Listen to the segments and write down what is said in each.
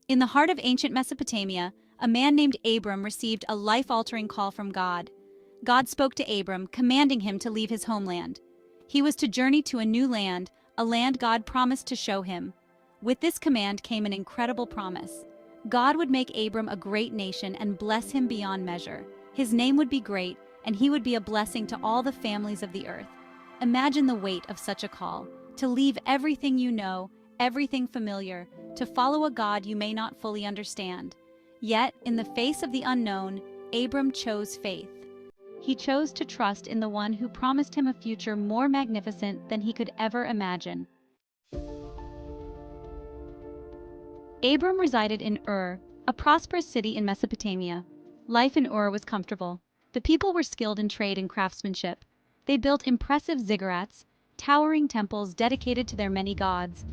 In the heart of ancient Mesopotamia, a man named Abram received a life-altering call from God. God spoke to Abram, commanding him to leave his homeland. He was to journey to a new land, a land God promised to show him. With this command came an incredible promise. God would make Abram a great nation and bless him beyond measure. His name would be great, and he would be a blessing to all the families of the earth. Imagine the weight of such a call, to leave everything you know, everything familiar, to follow a God you may not fully understand. Yet, in the face of the unknown, Abram chose faith. He chose to trust in the one who promised him a future more magnificent than he could ever imagine. Abram resided in Ur, a prosperous city in Mesopotamia. Life in Ur was comfortable. The people were skilled in trade and craftsmanship. They built impressive ziggurats, towering temples dedicated to their many gods.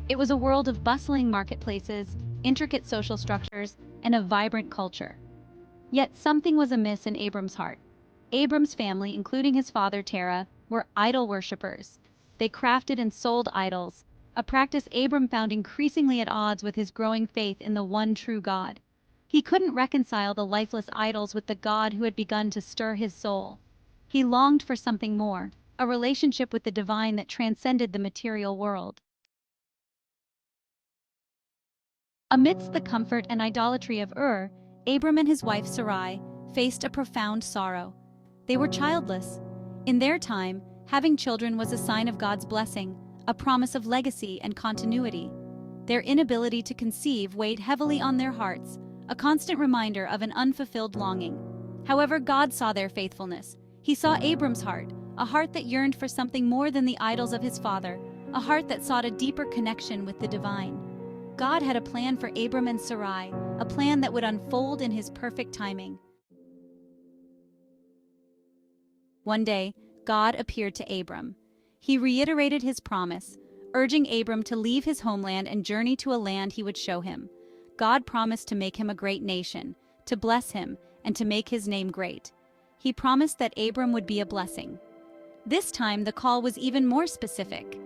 It was a world of bustling marketplaces, intricate social structures, and a vibrant culture. Yet something was amiss in Abram's heart. Abram's family, including his father Terah, were idol worshippers. They crafted and sold idols, a practice Abram found increasingly at odds with his growing faith in the one true God. He couldn't reconcile the lifeless idols with the God who had begun to stir his soul. He longed for something more, a relationship with the divine that transcended the material world. Amidst the comfort and idolatry of Ur, Abram and his wife Sarai faced a profound sorrow. They were childless. In their time, having children was a sign of God's blessing, a promise of legacy and continuity. Their inability to conceive weighed heavily on their hearts, a constant reminder of an unfulfilled longing. However, God saw their faithfulness. He saw Abram's heart, a heart that yearned for something more than the idols of his father, a heart that sought a deeper connection with the divine. God had a plan for Abram and Sarai, a plan that would unfold in his perfect timing. One day, God appeared to Abram. He reiterated his promise, urging Abram to leave his homeland and journey to a land he would show him. God promised to make him a great nation, to bless him, and to make his name great. He promised that Abram would be a blessing. This time, the call was even more specific.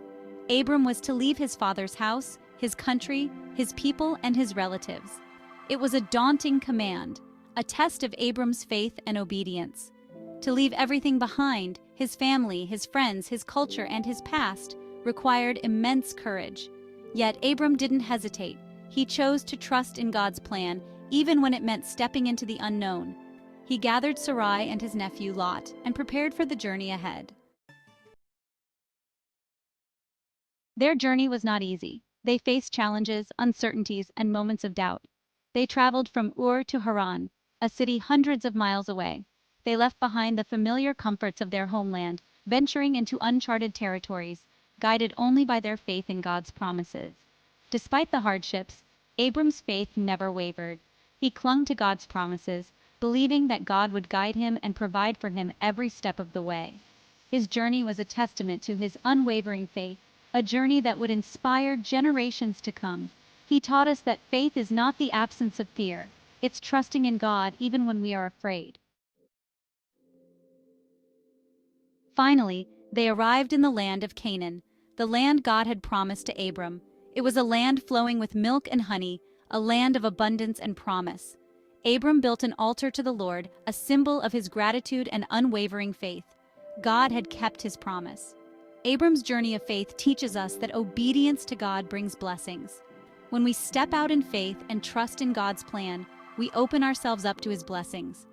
Abram was to leave his father's house, his country, his people, and his relatives. It was a daunting command, a test of Abram's faith and obedience. To leave everything behind, his family, his friends, his culture, and his past, required immense courage. Yet Abram didn't hesitate. He chose to trust in God's plan, even when it meant stepping into the unknown. He gathered Sarai and his nephew Lot and prepared for the journey ahead. Their journey was not easy. They faced challenges, uncertainties, and moments of doubt. They traveled from Ur to Haran, a city hundreds of miles away. They left behind the familiar comforts of their homeland, venturing into uncharted territories, guided only by their faith in God's promises. Despite the hardships, Abram's faith never wavered. He clung to God's promises, believing that God would guide him and provide for him every step of the way. His journey was a testament to his unwavering faith, a journey that would inspire generations to come. He taught us that faith is not the absence of fear, it's trusting in God even when we are afraid. Finally, they arrived in the land of Canaan, the land God had promised to Abram. It was a land flowing with milk and honey, a land of abundance and promise. Abram built an altar to the Lord, a symbol of his gratitude and unwavering faith. God had kept his promise. Abram's journey of faith teaches us that obedience to God brings blessings. When we step out in faith and trust in God's plan, we open ourselves up to his blessings.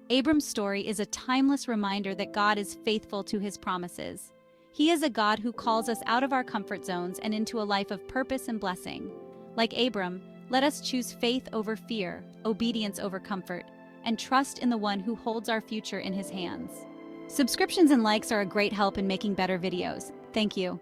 Abram's story is a timeless reminder that God is faithful to his promises. He is a God who calls us out of our comfort zones and into a life of purpose and blessing. Like Abram, let us choose faith over fear, obedience over comfort, and trust in the one who holds our future in his hands. Subscriptions and likes are a great help in making better videos. Thank you.